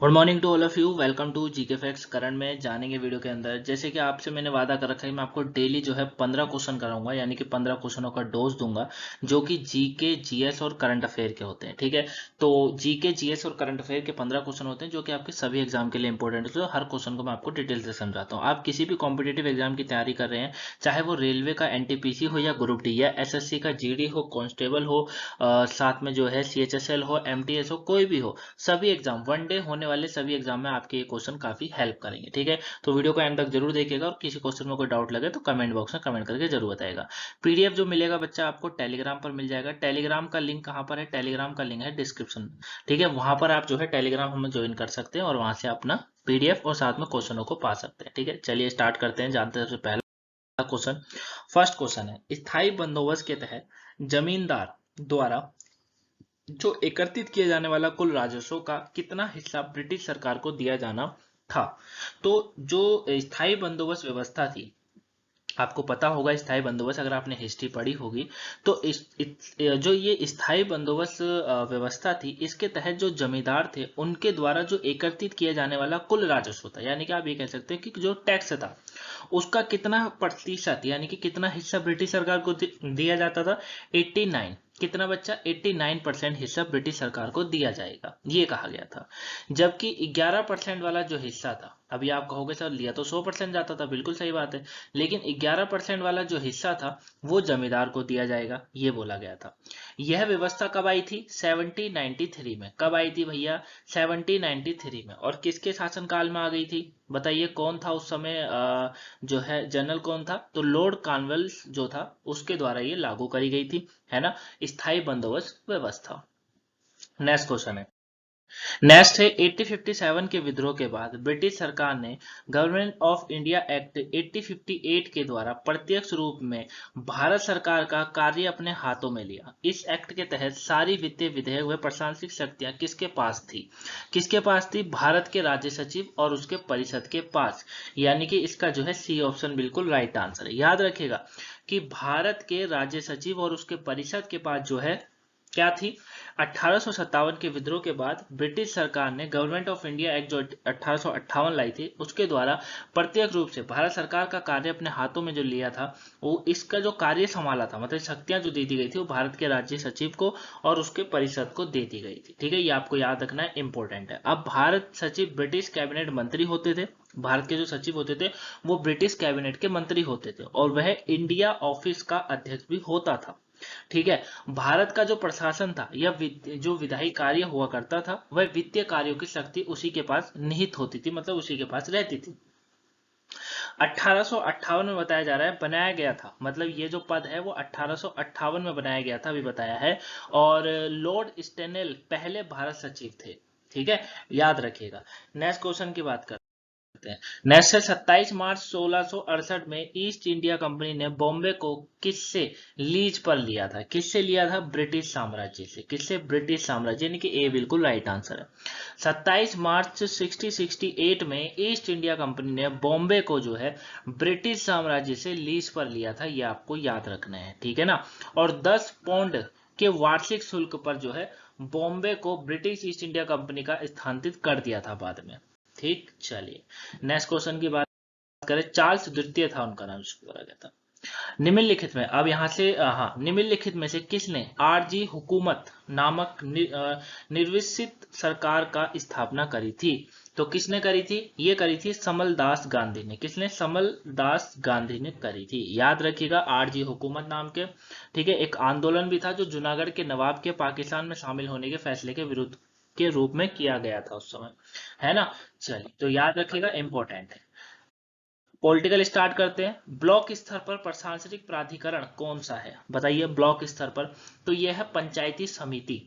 Good morning to all of you. Welcome to GK facts. Current में जानेंगे video के अंदर। जैसे कि आपसे मैंने वादा कर रखा है, मैं आपको डेली जो है 15 क्वेश्चन कराऊंगा, यानी कि 15 क्वेश्चनों का डोज दूंगा, जो कि जीके जीएस और करंट अफेयर के होते हैं। ठीक है, तो जीके जीएस और करंट अफेयर के 15 क्वेश्चन होते हैं जो कि आपके सभी एग्जाम के लिए इंपॉर्टेंट है। हर क्वेश्चन को मैं आपको डिटेल से समझाता हूँ। आप किसी भी कॉम्पिटेटिव एग्जाम की तैयारी कर रहे हैं, चाहे वो रेलवे का एनटीपीसी हो या ग्रुप डी या एसएससी का जीडी हो, कांस्टेबल हो, साथ में जो है सीएचएसएल हो, एमटीएस हो, कोई भी हो, सभी एग्जाम, वन डे होने वाले सभी एग्जाम में आपके ये क्वेश्चन काफी हेल्प करेंगे। ठीक है, तो वीडियो को एंड तक जरूर देखिएगा और किसी क्वेश्चन में कोई डाउट लगे तो कमेंट बॉक्स में कमेंट करके जरूर बताएगा। पीडीएफ जो मिलेगा बच्चा आपको टेलीग्राम पर मिल जाएगा। टेलीग्राम का लिंक कहाँ पर है? टेलीग्राम का लिंक है डिस्क्रिप्शन में। ठीक है, वहां पर आप जो है टेलीग्राम हमें ज्वाइन कर सकते हैं और वहां से अपना पीडीएफ और साथ में क्वेश्चनों को पा सकते हैं। ठीक है, चलिए स्टार्ट करते हैं। जानते हैं सबसे पहला क्वेश्चन। फर्स्ट क्वेश्चन है, स्थायी बंदोबस्त के तहत जमींदार द्वारा जो एकत्रित किए जाने वाला कुल राजस्व का कितना हिस्सा ब्रिटिश सरकार को दिया जाना था? तो जो स्थायी बंदोबस्त व्यवस्था थी, आपको पता होगा स्थायी बंदोबस्त, अगर आपने हिस्ट्री पढ़ी होगी तो जो ये स्थायी बंदोबस्त व्यवस्था थी, इसके तहत जो जमींदार थे उनके द्वारा जो एकत्रित किया जाने वाला कुल राजस्व था, यानी कि आप ये कह सकते हैं कि जो टैक्स था उसका कितना प्रतिशत यानी कि कितना हिस्सा ब्रिटिश सरकार को दिया जाता था? 89। कितना बच्चा? 89% हिस्सा ब्रिटिश सरकार को दिया जाएगा, ये कहा गया था। जबकि 11% वाला जो हिस्सा था, अभी आप कहोगे सर लिया तो 100% जाता था, बिल्कुल सही बात है, लेकिन 11% वाला जो हिस्सा था वो जमींदार को दिया जाएगा, ये बोला गया था। यह व्यवस्था कब आई थी? 1793 में। कब आई थी भैया? 1793 में। और किसके शासनकाल में आ गई थी? बताइए कौन था उस समय जो है जनरल कौन था? तो लॉर्ड कॉर्नवालिस जो था उसके द्वारा ये लागू करी गई थी, है ना, स्थायी बंदोबस्त व्यवस्था। नेक्स्ट क्वेश्चन है, नेक्स्ट है 1857 के विद्रोह के बाद ब्रिटिश सरकार ने गवर्नमेंट ऑफ इंडिया एक्ट 1858 के द्वारा प्रत्यक्ष रूप में भारत सरकार का कार्य अपने हाथों में लिया। इस एक्ट के तहत सारी वित्तीय विधेयक व प्रशासनिक शक्तियां किसके पास थी? किसके पास थी? भारत के राज्य सचिव और उसके परिषद के पास, यानी कि इसका जो है सी ऑप्शन बिल्कुल राइट आंसर है। याद रखिएगा कि भारत के राज्य सचिव और उसके परिषद के पास जो है क्या थी? 1857 के विद्रोह के बाद ब्रिटिश सरकार ने गवर्नमेंट ऑफ इंडिया एक्ट जो 1858 लाई थी उसके द्वारा प्रत्यक्ष रूप से भारत सरकार का कार्य अपने हाथों में जो लिया था, वो इसका जो कार्य संभाला था, मतलब शक्तियां जो दे दी गई थी वो भारत के राज्य सचिव को और उसके परिषद को दे दी गई थी। ठीक है, ये आपको याद रखना है, इंपॉर्टेंट है। अब भारत सचिव ब्रिटिश कैबिनेट मंत्री होते थे। भारत के जो सचिव होते थे वो ब्रिटिश कैबिनेट के मंत्री होते थे और वह इंडिया ऑफिस का अध्यक्ष भी होता था। ठीक है, भारत का जो प्रशासन था या जो विधायी कार्य हुआ करता था, वह वित्तीय कार्यों की शक्ति उसी के पास निहित होती थी, मतलब उसी के पास रहती थी। 1858 में बताया जा रहा है बनाया गया था, मतलब ये जो पद है वो 1858 में बनाया गया था, अभी बताया है। और लॉर्ड स्टेनेल पहले भारत सचिव थे। ठीक है, याद रखिएगा। नेक्स्ट क्वेश्चन की बात करते हैं। नेक्स्ट 27 मार्च 1668 में ईस्ट इंडिया कंपनी ने बॉम्बे को किससे लीज पर लिया था? किससे लिया था? ब्रिटिश साम्राज्य से। किससे? ब्रिटिश साम्राज्य, यानी कि ए बिल्कुल राइट आंसर है। 27 मार्च 1668 में ईस्ट इंडिया कंपनी ने बॉम्बे को जो है ब्रिटिश साम्राज्य से लीज पर लिया था, ये आपको याद रखना है। ठीक है ना, और 10 पौंड के वार्षिक शुल्क पर जो है बॉम्बे को ब्रिटिश ईस्ट इंडिया कंपनी का स्थानांतरित कर दिया था बाद में। ठीक, चलिए नेक्स्ट क्वेश्चन की बात करें। चार्ल्स द्वितीय था उनका नाम, जिसको बोला गया था। निम्नलिखित में, अब यहाँ से हाँ, निम्नलिखित में से किसने आरजी हुकूमत नामक निर्विसित सरकार का स्थापना करी थी? तो किसने करी थी? ये करी थी समलदास गांधी ने। किसने? समलदास गांधी ने करी थी, याद रखिएगा, आरजी हुकूमत नाम के। ठीक है, एक आंदोलन भी था जो जूनागढ़ के नवाब के पाकिस्तान में शामिल होने के फैसले के विरुद्ध के रूप में किया गया था उस समय, है ना। चलिए, तो याद रखिएगा, इंपॉर्टेंट है। पॉलिटिकल स्टार्ट करते हैं। ब्लॉक स्तर पर प्रशासनिक प्राधिकरण कौन सा है? बताइए, ब्लॉक स्तर पर तो यह है पंचायती समिति।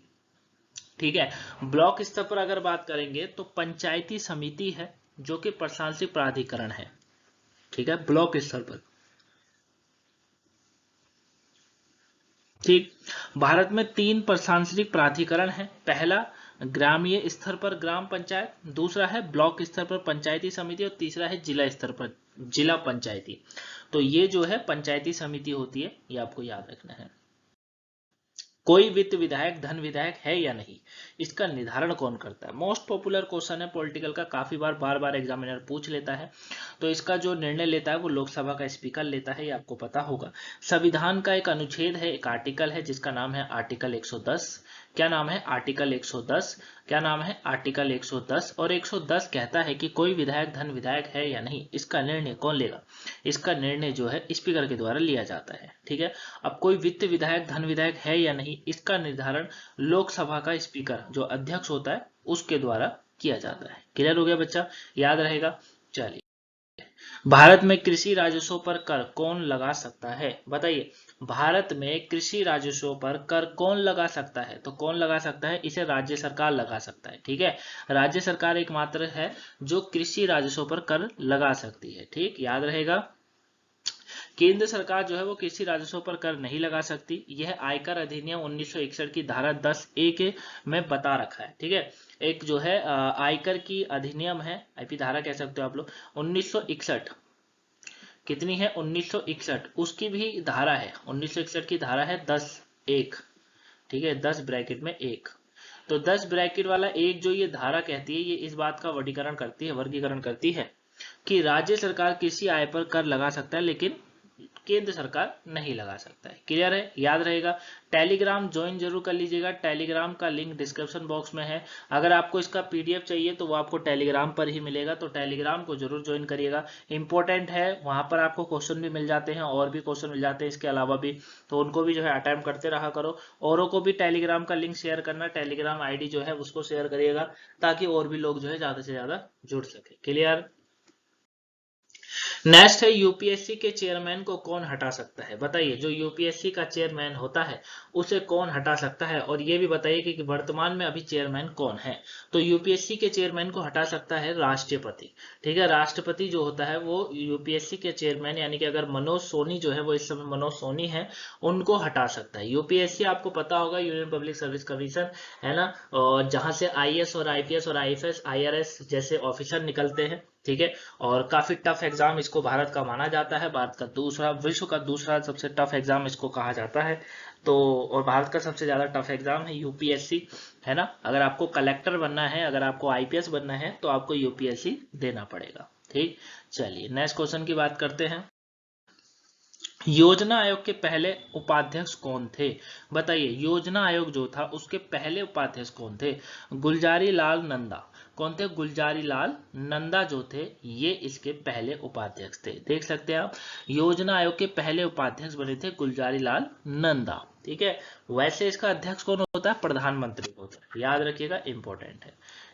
ठीक है, ब्लॉक स्तर पर अगर बात करेंगे तो पंचायती समिति है जो कि प्रशासनिक प्राधिकरण है। ठीक है, ब्लॉक स्तर पर। ठीक, भारत में 3 प्रशासनिक प्राधिकरण है। पहला ग्रामीण स्तर पर ग्राम पंचायत, दूसरा है ब्लॉक स्तर पर पंचायती समिति और तीसरा है जिला स्तर पर जिला पंचायती। तो ये जो है पंचायती समिति होती है, ये आपको याद रखना है। कोई वित्त विधायक धन विधायक है या नहीं, इसका निर्धारण कौन करता है। मोस्ट पॉपुलर क्वेश्चन है पॉलिटिकल का, काफी बार एग्जामिनर पूछ लेता है। तो इसका जो निर्णय लेता है वो लोकसभा का स्पीकर लेता है, ये आपको पता होगा। संविधान का एक अनुच्छेद है, एक आर्टिकल है जिसका नाम है आर्टिकल 110। क्या नाम है? आर्टिकल 110। क्या नाम है? आर्टिकल 110। और 110 कहता है कि कोई विधायक धन विधायक है या नहीं, इसका निर्णय कौन लेगा। इसका निर्णय जो है स्पीकर के द्वारा लिया जाता है। ठीक है। अब कोई वित्त विधायक धन विधायक है या नहीं, इसका निर्धारण लोकसभा का स्पीकर जो अध्यक्ष होता है उसके द्वारा किया जाता है। क्लियर हो गया बच्चा, याद रहेगा। चलिए, भारत में कृषि राजस्व पर कर कौन लगा सकता है, बताइए। भारत में कृषि राजस्व पर कर कौन लगा सकता है, तो कौन लगा सकता है, इसे राज्य सरकार लगा सकता है। ठीक है, राज्य सरकार एकमात्र है जो कृषि राजस्व पर कर लगा सकती है। ठीक, याद रहेगा। केंद्र सरकार जो है वो कृषि राजस्व पर कर नहीं लगा सकती, यह आयकर अधिनियम 1961 की धारा 10A के में बता रखा है। ठीक है, एक जो है आयकर की अधिनियम है, आईपी धारा कह सकते हो आप लोग, 1961। कितनी है? 1961। उसकी भी धारा है, 1961 की धारा है 10(1). ठीक है, 10 ब्रैकेट में 1। तो 10 ब्रैकेट वाला एक जो ये धारा कहती है, ये इस बात का वर्गीकरण करती है कि राज्य सरकार कृषि आय पर कर लगा सकता है लेकिन केंद्र सरकार नहीं लगा सकता है। क्लियर है, याद रहेगा। टेलीग्राम ज्वाइन जरूर कर लीजिएगा, टेलीग्राम का लिंक डिस्क्रिप्शन बॉक्स में है। अगर आपको इसका पीडीएफ चाहिए तो वो आपको टेलीग्राम पर ही मिलेगा, तो टेलीग्राम को जरूर ज्वाइन करिएगा, इंपॉर्टेंट है। वहां पर आपको क्वेश्चन भी मिल जाते हैं, और भी क्वेश्चन मिल जाते हैं इसके अलावा भी, तो उनको भी जो है अटेम्प्ट करते रहा करो। औरों को भी टेलीग्राम का लिंक शेयर करना, टेलीग्राम आईडी जो है उसको शेयर करिएगा, ताकि और भी लोग जो है ज्यादा से ज्यादा जुड़ सके। क्लियर। नेक्स्ट है, यूपीएससी के चेयरमैन को कौन हटा सकता है, बताइए। जो यूपीएससी का चेयरमैन होता है उसे कौन हटा सकता है, और ये भी बताइए कि वर्तमान में अभी चेयरमैन कौन है। तो यूपीएससी के चेयरमैन को हटा सकता है राष्ट्रपति। ठीक है, राष्ट्रपति जो होता है वो यूपीएससी के चेयरमैन, यानी कि अगर मनोज सोनी जो है, वो इस समय मनोज सोनी है, उनको हटा सकता है। यूपीएससी आपको पता होगा, यूनियन पब्लिक सर्विस कमीशन है ना, और जहां से आईएएस और आईपीएस और आईएफएस आईआरएस जैसे ऑफिसर निकलते हैं। ठीक है, और काफी टफ एग्जाम इसको भारत का माना जाता है, भारत का दूसरा, विश्व का दूसरा सबसे टफ एग्जाम इसको कहा जाता है। तो और भारत का सबसे ज्यादा टफ एग्जाम है यूपीएससी, है ना। अगर आपको कलेक्टर बनना है, अगर आपको आईपीएस बनना है, तो आपको यूपीएससी देना पड़ेगा। ठीक, चलिए नेक्स्ट क्वेश्चन की बात करते हैं। योजना आयोग के पहले उपाध्यक्ष कौन थे, बताइए। योजना आयोग जो था उसके पहले उपाध्यक्ष कौन थे? गुलजारी लाल नंदा। कौन थे? गुलजारी लाल नंदा जो थे, ये इसके पहले उपाध्यक्ष थे। देख सकते हैं आप, योजना आयोग के पहले उपाध्यक्ष बने थे गुलजारी लाल नंदा। ठीक है, वैसे इसका अध्यक्ष कौन होता है? प्रधानमंत्री होता है, याद रखिएगा, इंपॉर्टेंट है।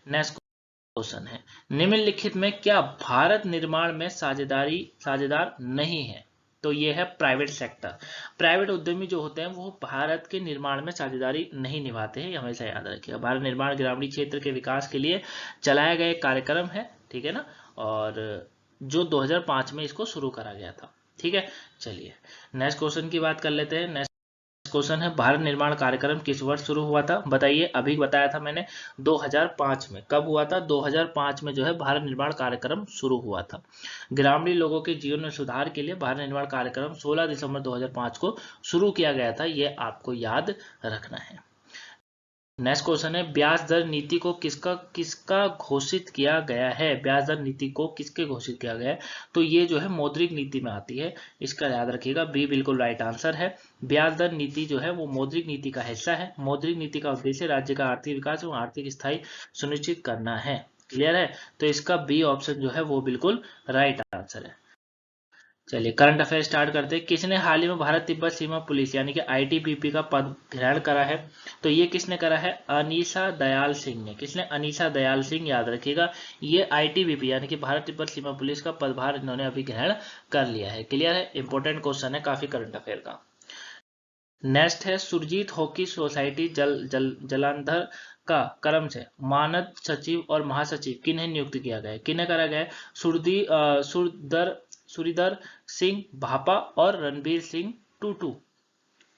नेक्स्ट क्वेश्चन है, निम्नलिखित में क्या भारत निर्माण में साझेदार नहीं है? तो ये है प्राइवेट सेक्टर। प्राइवेट उद्यमी जो होते हैं वो भारत के निर्माण में साझेदारी नहीं निभाते हैं, हमेशा याद रखिएगा। भारत निर्माण ग्रामीण क्षेत्र के विकास के लिए चलाया गया कार्यक्रम है, ठीक है ना, और जो 2005 में इसको शुरू करा गया था। ठीक है, चलिए नेक्स्ट क्वेश्चन की बात कर लेते हैं। नेक्स्ट क्वेश्चन है, भारत निर्माण कार्यक्रम किस वर्ष शुरू हुआ था, बताइए। अभी बताया था मैंने 2005 में। कब हुआ था? 2005 में जो है भारत निर्माण कार्यक्रम शुरू हुआ था। ग्रामीण लोगों के जीवन में सुधार के लिए भारत निर्माण कार्यक्रम 16 दिसंबर 2005 को शुरू किया गया था, ये आपको याद रखना है। नेक्स्ट क्वेश्चन है, ब्याज दर नीति को किसका घोषित किया गया है? ब्याज दर नीति को किसके घोषित किया गया है? तो ये जो है मौद्रिक नीति में आती है, इसका याद रखिएगा। बी बिल्कुल राइट आंसर है। ब्याज दर नीति जो है वो मौद्रिक नीति का हिस्सा है। मौद्रिक नीति का उद्देश्य राज्य का आर्थिक विकास एवं आर्थिक स्थायी सुनिश्चित करना है। क्लियर है, तो इसका बी ऑप्शन जो है वो बिल्कुल राइट आंसर है। चलिए करंट अफेयर स्टार्ट करते हैं। किसने हाल ही में भारत तिब्बत सीमा पुलिस यानी कि आईटीबीपी का पद ग्रहण करा है? तो ये किसने करा है? अनीसा दयाल सिंह ने। किसने? अनीसा दयाल सिंह, याद रखिएगा। ये आईटीबीपी यानी कि भारत तिब्बत सीमा पुलिस का पदभार इन्होंने अभी ग्रहण कर लिया है। क्लियर है, इंपॉर्टेंट क्वेश्चन है काफी करंट अफेयर का। नेक्स्ट है, सुरजीत हॉकी सोसाइटी जलंधर का कर्म से मानद सचिव और महासचिव किन्हें नियुक्त किया गया है? किन्हें करा गया है? सुरिंदर सिंह भापा और रणबीर सिंह टूटू।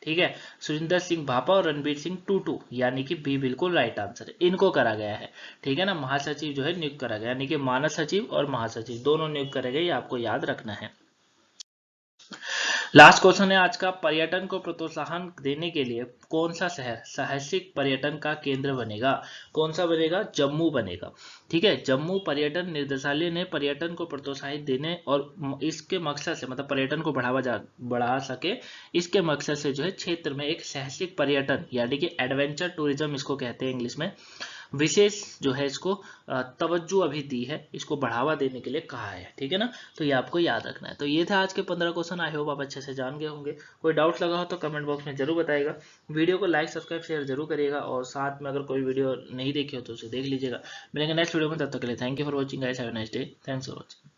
ठीक है, सुरिंदर सिंह भापा और रणबीर सिंह टूटू, यानी कि बी बिल्कुल राइट आंसर है, इनको करा गया है। ठीक है ना, महासचिव जो है नियुक्त करा गया, यानी कि मानद सचिव और महासचिव दोनों नियुक्त करे गए, आपको याद रखना है। लास्ट क्वेश्चन है आज का, पर्यटन को प्रोत्साहन देने के लिए कौन सा शहर साहसिक पर्यटन का केंद्र बनेगा? कौन सा बनेगा? जम्मू बनेगा। ठीक है, जम्मू पर्यटन निदेशालय ने पर्यटन को प्रोत्साहित देने और इसके मकसद से, मतलब पर्यटन को बढ़ा सके, इसके मकसद से जो है क्षेत्र में एक साहसिक पर्यटन यानी कि एडवेंचर टूरिज्म इसको कहते हैं इंग्लिश में, विशेष जो है इसको तवज्जो अभी दी है, इसको बढ़ावा देने के लिए कहा है। ठीक है ना, तो ये आपको याद रखना है। तो ये था आज के 15 क्वेश्चन। आई होप आप अच्छे से जान गए होंगे। कोई डाउट लगा हो तो कमेंट बॉक्स में जरूर बताइएगा। वीडियो को लाइक सब्सक्राइब शेयर जरूर करिएगा, और साथ में अगर कोई वीडियो नहीं देखी हो तो उसे देख लीजिएगा। मिलेंगे नेक्स्ट वीडियो में, तब तक के लिए thank you for watching guys, have a nice day, thanks for watching.